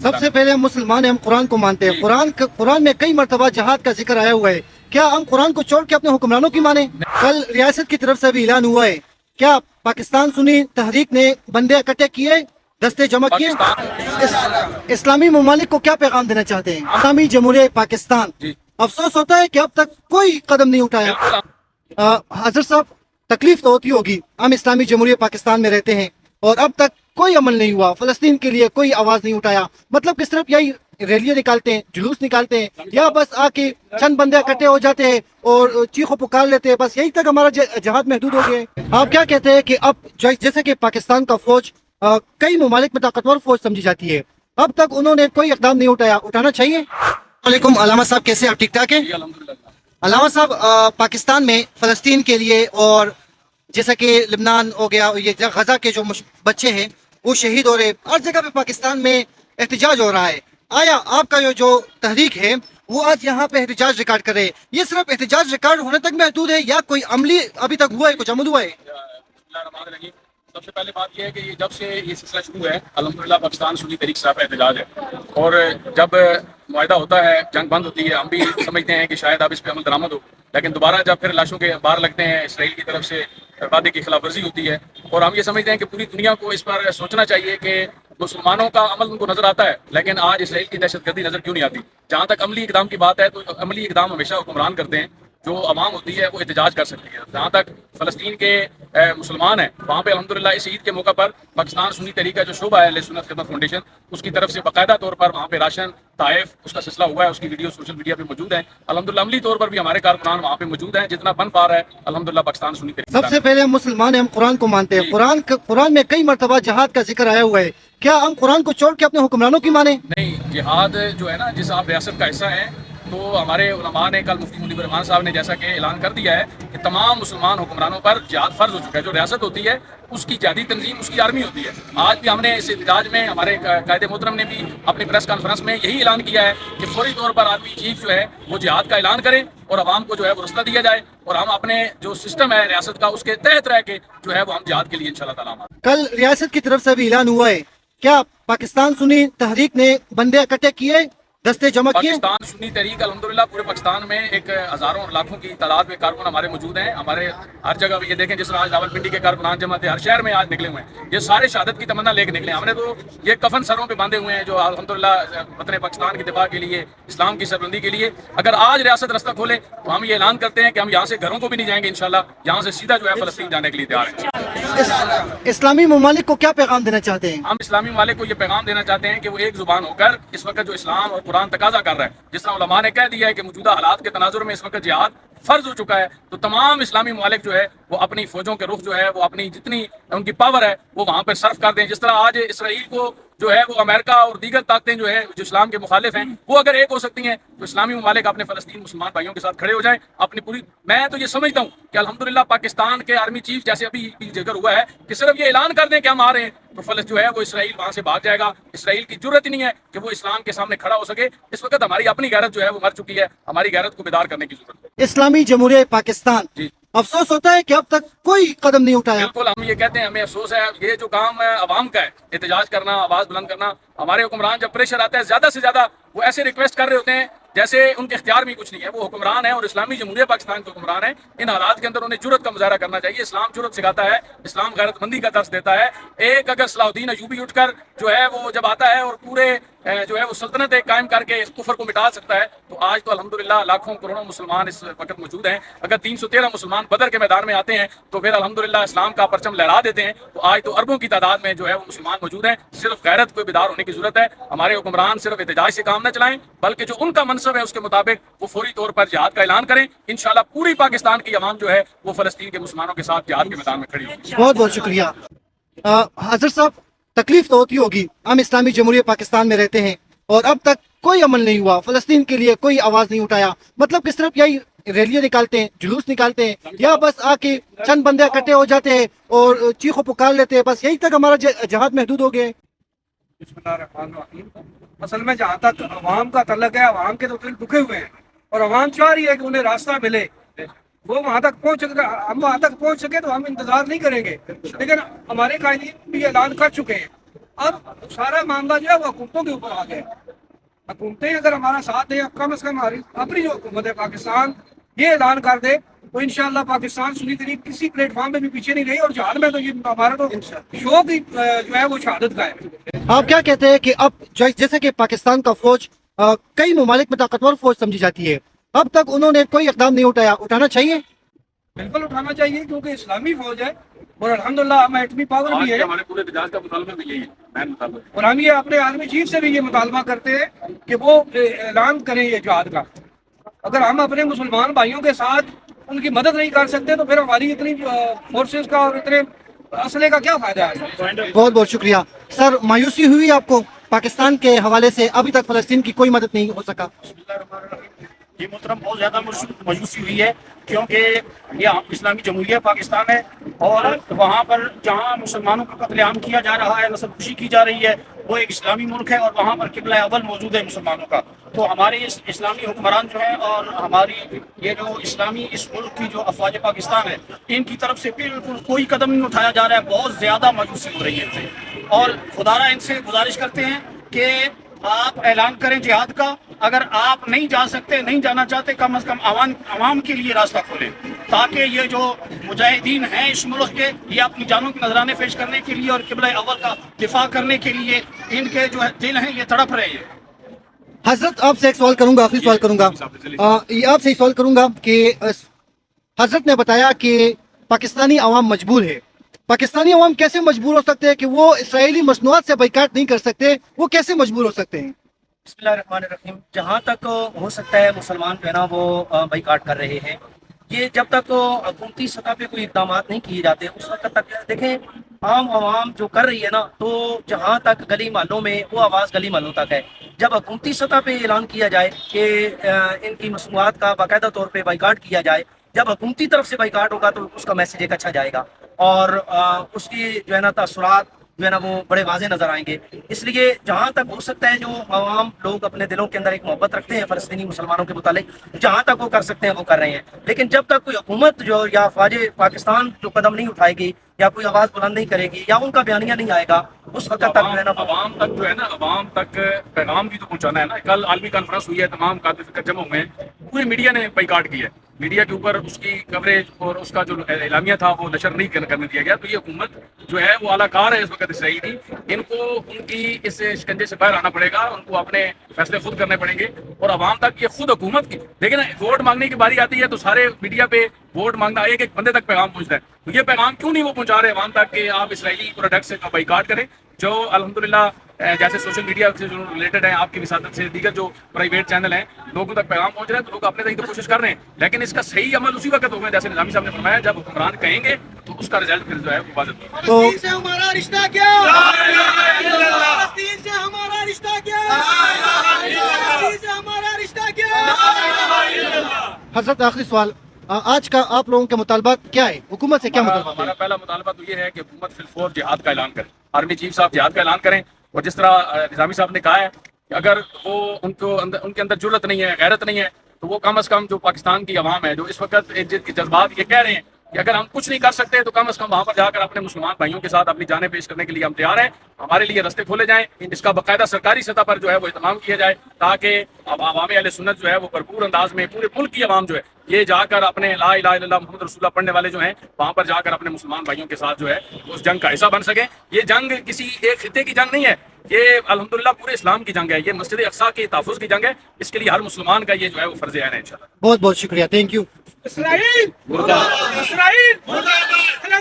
सबसे पहले हम मुसलमान हैं, हम कुरान को मानते हैं। कुरान में कई मरतबा जहाद का जिक्र आया हुआ है। क्या हम कुरान को छोड़ के अपने हुक्मरानों की माने? कल रियासत की तरफ से भी ऐलान हुआ है, क्या पाकिस्तान सुन्नी तहरीक ने बंदे इकट्ठे किए, दस्ते जमा किए? इस्लामी ममालिक को क्या पैगाम देना चाहते हैं? इस्लामी जमहूरियत पाकिस्तान, अफसोस होता है कि अब तक कोई कदम नहीं उठाया। हजरत साहब, तकलीफ तो होती होगी, हम इस्लामी जमहूरियत पाकिस्तान में रहते हैं और अब तक कोई अमल नहीं हुआ, फलस्तीन के लिए कोई आवाज नहीं उठाया। मतलब किस तरफ यही रैलियां निकालते हैं, जुलूस निकालते हैं, या बस आके चंद बंदे इकट्ठे हो जाते हैं और चीखों पुकार लेते हैं, बस यही तक हमारा जहाद महदूद हो गया है। आप क्या कहते हैं कि अब जैसे कि पाकिस्तान का फौज कई ममालिक में ताकतवर फौज समझी जाती है, अब तक उन्होंने कोई इकदाम नहीं उठाया, उठाना चाहिए? वालेकुम अलामा साहब, कैसे आप? ठीक ठाक है अलामा साहब। पाकिस्तान में फ़लस्तीन के लिए और जैसा कि लिबनान हो गया, ये गजा के जो बच्चे हैं वो शहीद हो रहे, हर जगह पे पाकिस्तान में एहतजाज हो रहा है। आया आपका जो तहरीक है वो आज यहाँ पे एहतजाज रिकॉर्ड कर रहे हैं, ये सिर्फ एहतजाज रिकॉर्ड होने तक महदूद है या कोई अमली अभी तक हुआ है, कुछ अमल हुआ है? सबसे पहले बात यह है कि ये जब से ये सिलसिला शुरू है, अल्हम्दुलिल्लाह पाकिस्तान सुन्नी तहरीक साहब एहतजाज है। और जब मुआहदा होता है, जंग बंद होती है, हम भी समझते हैं कि शायद अब इस पर अमल दरामद हो, लेकिन दोबारा जब फिर लाशों के बाहर लगते हैं, इसराइल की तरफ से वादे की खिलाफ वर्जी होती है। और हम ये समझते हैं कि पूरी दुनिया को इस पर सोचना चाहिए कि मुसलमानों का अमल उनको नजर आता है, लेकिन आज इसराइल की दहशतगर्दी नजर क्यों नहीं आती। जहाँ तक अमली इकदाम की बात है तो अमली इकदाम हमेशा हुक्मरान करते हैं, जो अवाम होती है वो एहतजाज कर सकती है। जहाँ तक फ़लस्तीन के मुसलमान हैं, वहाँ पे अल्हम्दुलिल्लाह इस ईद के मौका पर पाकिस्तान सुन्नी तहरीक का जो शोबा है सुन्नत खिदमत फाउंडेशन, उसकी तरफ से बाकायदा तौर पर वहाँ पे राशन ताइफ उसका सिलसिला हुआ है, उसकी वीडियो सोशल मीडिया पे मौजूद है। अल्हम्दुलिल्लाह अमली तौर पर भी हमारे कारकुनान वहाँ पे मौजूद हैं, जितना बन पा रहा है अल्हम्दुलिल्लाह पाकिस्तान सुन्नी तहरीक। सबसे पहले हम मुसलमान हैं, हम कुरान को मानते हैं। कुरान में कई मरतबा जहाद का जिक्र आया हुआ है, क्या हम कुरान को छोड़ के अपने हुक्मरानों की माने? नहीं, जिहाद जो है ना, जिस आप रियासत का हिस्सा है, तो हमारे उलमा ने कल मुफ्ती मुनीब रहमान साहब ने जैसा कि ऐलान कर दिया है कि तमाम मुसलमान हुक्मरानों पर जिहाद फर्ज हो चुका है। जो रियासत होती है उसकी जिहादी तंजीम उसकी आर्मी होती है। आज भी हमने इस एहतजाज में हमारे कायदे मोहतरम ने भी अपनी प्रेस कॉन्फ्रेंस में यही ऐलान किया है कि फौरी तौर पर आर्मी चीफ जो है वो जिहाद का ऐलान करें और आवाम को जो है वो रास्ता दिया जाए, और हम अपने जो सिस्टम है रियासत का उसके तहत रह के जो है वो हम जिहाद के लिए इंशाल्लाह ताला। कल रियासत की तरफ से भी ऐलान हुआ है, क्या पाकिस्तान सुन्नी तहरीक ने बंदे इकट्ठे किए, दस्ते जमा किए? पाकिस्तान सुन्नी तहरीक अल्हम्दुलिल्लाह पूरे पाकिस्तान में एक हजारों और लाखों की तादाद में कारकुन हमारे मौजूद हैं। हमारे हर जगह ये देखें, जिस तरह आज रावलपिंडी के कारकुनान जमा थे, हर शहर में आज निकले हुए हैं, ये सारे शहादत की तमन्ना लेके निकले। हमने तो ये कफन सरों पे बांधे हुए हैं जो अल्हम्दुलिल्लाह वतन पाकिस्तान के दिफा के लिए, इस्लाम की सरबंदी के लिए। अगर आज रियासत रास्ता खोले तो हम ये ऐलान करते हैं कि हम यहाँ से घरों को भी नहीं जाएंगे, इंशाल्लाह यहाँ से सीधा जो है फलस्तीन जाने के लिए तैयार हैं। इस्लामी ममालिक को क्या पैगाम देना चाहते हैं? हम इस्लामी ममालिक को ये पैगाम देना चाहते हैं कि वो एक जुबान होकर इस वक्त जो इस्लाम और कुरान तकाजा कर रहा है, जिस तरह उलमा ने कह दिया है कि मौजूदा हालात के तनाजुर में इस वक्त जिहाद फर्ज हो चुका है, तो तमाम इस्लामी ममालिक जो है वो अपनी फौजों के रुख जो है वो अपनी जितनी उनकी पावर है वो वहाँ पर सर्फ कर दें। जिस तरह आज इसराइल को जो है वो अमेरिका और दीगर ताकतें जो है जो इस्लाम के मुखालिफ हैं, वो अगर एक हो सकती हैं तो इस्लामी ममालिक अपने फलस्तीन मुसलमान भाइयों के साथ खड़े हो जाएं अपनी पूरी। मैं तो ये समझता हूँ कि अल्हम्दुलिल्लाह पाकिस्तान के आर्मी चीफ जैसे अभी जिक्र हुआ है कि सिर्फ ये ऐलान कर दें कि हम आ रहे हैं तो फलस जो है वो इसराइल वहाँ से भाग जाएगा। इसराइल की जरूरत ही नहीं है कि वो इस्लाम के सामने खड़ा हो सके। इस वक्त हमारी अपनी गैरत जो है वो मर चुकी है, हमारी गैरत को बेदार करने की जरूरत है। इस्लामी जमहूरियत पाकिस्तान, अफसोस होता है कि अब तक कोई कदम नहीं उठाया। बिल्कुल, हम ये कहते हैं, हमें अफसोस है। ये जो काम अवाम का है, एहतजाज करना, आवाज बुलंद करना, हमारे हुक्मरान जब प्रेशर आता है ज्यादा से ज्यादा वो ऐसे रिक्वेस्ट कर रहे होते हैं जैसे उनके इख्तियार में कुछ नहीं है। वो हुक्मरान है और इस्लामी जमहूरियत पाकिस्तान के हुक्मरान है। इन हालात के अंदर उन्हें जुर्रत का मुजाहरा करना चाहिए। इस्लाम जुर्रत सिखाता है, इस्लाम गैरतमंदी का दर्स देता है। एक अगर सलाहुद्दीन अयूबी उठकर जो है वो जब आता है और पूरे जो है वो सल्तनत कायम करके इस कुफर को मिटा सकता है, तो आज तो अल्हम्दुलिल्लाह लाखों करोड़ों मुसलमान इस वक्त मौजूद हैं। अगर 313 मुसलमान बदर के मैदान में आते हैं तो फिर अल्हम्दुलिल्लाह इस्लाम का परचम लहरा देते हैं, तो आज तो अरबों की तादाद में जो है वो मुसलमान मौजूद हैं। सिर्फ गैरत को बेदार होने की जरूरत है। हमारे हुक्मरान सिर्फ एहतजाज से काम न चलाएं, बल्कि जो उनका मनसब है उसके मुताबिक वो फौरी तौर पर जिहाद का ऐलान करें। इंशाल्लाह पूरी पाकिस्तान की अवाम जो है वो फलस्तीन के मुसलमानों के साथ जिहाद के मैदान में खड़ी होगी। बहुत बहुत शुक्रिया। हजरत साहब, तकलीफ तो होती होगी, हम इस्लामी जमहूरियत पाकिस्तान में रहते हैं और अब तक कोई अमल नहीं हुआ, फलस्तीन के लिए कोई आवाज नहीं उठाया। मतलब किस तरफ यही रैलियां निकालते हैं, जुलूस निकालते हैं, या बस आके चंद बंदे इकट्ठे हो जाते हैं और चीखों पुकार लेते हैं, बस यही तक हमारा जहाद महदूद हो गया है। असल में जहाँ तक अवाम का तल्लक है, अवाम के तो दिल दुखे हुए हैं और अवाम चाह रही है कि उन्हें रास्ता मिले, वो वहाँ तक पहुँच सके। हम वहाँ तक पहुँच सके तो हम इंतजार नहीं करेंगे, लेकिन हमारे कायदीन भी ऐलान कर चुके हैं और सारा मामला जो है वो हुकूमतों के ऊपर आ गया। हुकूमतें अगर हमारा साथ दें, कम से कम हमारी अपनी जो हुकूमत है पाकिस्तान ये ऐलान कर दे तो इंशाल्लाह पाकिस्तान सुन्नी तरीक किसी प्लेटफॉर्म पे भी पीछे नहीं रही। और जहाद में तो ये हमारा तो शौक ही जो है वो शहादत का है। आप क्या कहते हैं कि अब जैसे कि पाकिस्तान का फौज कई ममालिक में ताकतवर फौज समझी जाती है, अब तक उन्होंने कोई इकदाम नहीं उठाया, उठाना चाहिए? बिल्कुल उठाना चाहिए क्योंकि इस्लामी फौज है और अल्हम्दुलिल्लाह हमें एटमी पावर भी है। हमारे पूरे मिजाज का मुतालबा भी यही है, मैन मुतालबा। और हम ये अपने आर्मी चीफ से भी ये मुतालबा करते हैं कि वो ऐलान करें ये जिहाद का। अगर हम अपने मुसलमान भाइयों के साथ उनकी मदद नहीं कर सकते तो फिर हमारी इतनी फोर्सेस का और इतने असले का क्या फायदा है। बहुत बहुत शुक्रिया सर। मायूसी हुई आपको पाकिस्तान के हवाले से? अभी तक फलस्तीन की कोई मदद नहीं हो सका। जी मोहतरम, बहुत ज़्यादा मायूसी हुई है क्योंकि ये इस्लामी जमहूरिया पाकिस्तान है और वहाँ पर जहाँ मुसलमानों का कत्लेआम किया जा रहा है, नस्ल खुशी की जा रही है, वो एक इस्लामी मुल्क है और वहाँ पर किबला अव्वल मौजूद है मुसलमानों का। तो हमारे इस इस्लामी हुक्मरान जो है और हमारी ये जो इस्लामी इस मुल्क की जो अफवाज पाकिस्तान है, इनकी तरफ से बिल्कुल कोई कदम नहीं उठाया जा रहा है। बहुत ज़्यादा मायूसी हो रही है इनसे और खुदारा इनसे गुजारिश करते हैं कि आप ऐलान करें जिहाद का। अगर आप नहीं जा सकते, नहीं जाना चाहते, कम से कम आवाम के लिए रास्ता खोलें ताकि ये जो मुजाहिदीन हैं इस मुल्क के, ये अपनी जानों के नजराने पेश करने के लिए और किबला अव्वल का दिफा करने के लिए इनके जो दिल हैं ये तड़प रहे हैं। हजरत आपसे एक सवाल करूंगा, आखिरी सवाल करूंगा। ये आपसे एक सवाल करूंगा कि हजरत ने बताया कि पाकिस्तानी अवाम मजबूर है। पाकिस्तानी अवाम कैसे मजबूर हो सकते हैं कि वो इसराइली मसनूआत से बाइकाट नहीं कर सकते? वो कैसे मजबूर हो सकते हैं? बिस्मिल्लाहिर्रहमानिर्रहीम। जहाँ तक हो सकता है मुसलमान जो है ना वो बाइकाट कर रहे हैं। ये जब तक हुकूमती सतह पे कोई इक़दाम नहीं किए जाते उस वक्त तक देखें आम आवाम जो कर रही है ना, तो जहाँ तक गली महलों में वो आवाज़ गली महलों तक है। जब हुकूमती सतह पे ऐलान किया जाए कि इनकी मसनूआत का बाकायदा तौर पे बाइकाट किया जाए, जब हुकूमती तरफ से बाइकाट होगा तो उसका मैसेज एक अच्छा जाएगा और उसकी जो है ना तासुरात जो है ना वो बड़े वाज़े नजर आएंगे। इसलिए जहाँ तक हो सकता है जो आवाम लोग अपने दिलों के अंदर एक मोहब्बत रखते हैं फ़लस्तीनी मुसलमानों के मुतालिक, जहाँ तक वो कर सकते हैं वो कर रहे हैं। लेकिन जब तक कोई हुकूमत जो या फ़ौज पाकिस्तान जो कदम नहीं उठाएगी या कोई आवाज़ बुलंद नहीं करेगी या उनका बयानिया नहीं आएगा, उस वक्त तक जो है ना अवाम तक जो है ना, अवाम तक पैगाम भी तो पहुंचाना है ना। कल आलमी कॉन्फ्रेंस हुई है, तमाम कादिर जमा हुए हैं, पूरे मीडिया ने बाइकाट किया है। मीडिया के ऊपर उसकी कवरेज और उसका जो एलामिया था वो नशर नहीं करने दिया गया। तो ये हुकूमत जो है वो आलाकार है इस वक्त इसराइली, इनको उनकी इस शिकंजे से बाहर आना पड़ेगा, उनको अपने फैसले खुद करने पड़ेंगे और आवाम तक ये खुद हुकूमत की। लेकिन वोट मांगने की बारी आती है तो सारे मीडिया पे वोट मांगना, एक एक बंदे तक पैगाम पहुंचता है। तो ये पैगाम क्यों नहीं वो पहुंचा रहे आवाम तक कि आप इसराइली प्रोडक्ट से बाइकाट करें? जो अल्हम्दुलिल्लाह जैसे सोशल मीडिया से जो रिलेटेड है, आपकी विसादत से दीगर जो प्राइवेट चैनल हैं, लोगों तक पैगाम पहुंच रहा है तो लोग अपने तक तो कोशिश कर रहे हैं। लेकिन इसका सही अमल उसी वक्त होगा जैसे निजामी साहब ने फरमाया, जब हुक्मरान कहेंगे तो उसका रिजल्ट फिर जो है वो वाज़ेह होगा। तो फलस्तीन से हमारा रिश्ता क्या? फलस्तीन से हमारा रिश्ता क्या? फलस्तीन से हमारा रिश्ता क्या? हजरत आखिरी सवाल, आज का आप लोगों के मुतालबात क्या है? हुकूमत से क्या मुतालबात हमारा है? पहला मुतालबा तो ये है कि हुकूमत फिलफौर जिहाद का ऐलान करे, आर्मी चीफ साहब जिहाद का ऐलान करें। और जिस तरह निजामी साहब ने कहा है कि अगर वो उनके अंदर जुर्रत नहीं है, गैरत नहीं है, तो वो कम से कम जो पाकिस्तान की आवाम है जो इस वक्त के जज्बात ये कह रहे हैं कि अगर हम कुछ नहीं कर सकते तो कम से कम वहाँ पर जाकर अपने मुसलमान भाइयों के साथ अपनी जानें पेश करने के लिए हम तैयार हैं। हमारे लिए रास्ते खोले जाएं, इसका बाकायदा सरकारी सतह पर जो है वो इत्माम किया जाए ताकि अवाम अहले सुन्नत जो है वो भरपूर अंदाज में पूरे मुल्क की आवाम जो है ये जाकर अपने ला इलाहा इल्लल्लाह मुहम्मद रसूलुल्लाह पढ़ने वाले जो हैं वहाँ पर जाकर अपने मुसलमान भाइयों के साथ जो है उस जंग का हिस्सा बन सके। ये जंग किसी एक खिते की जंग नहीं है, ये अल्हम्दुलिल्लाह पूरे इस्लाम की जंग है, ये मस्जिद अक्सा के तहफ़्फ़ुज़ की जंग है। इसके लिए हर मुसलमान का ये जो है वो फर्ज है इंशाअल्लाह। बहुत बहुत शुक्रिया, थैंक यू। इसराइल मुर्दाबाद, इसराइल मुर्दाबाद।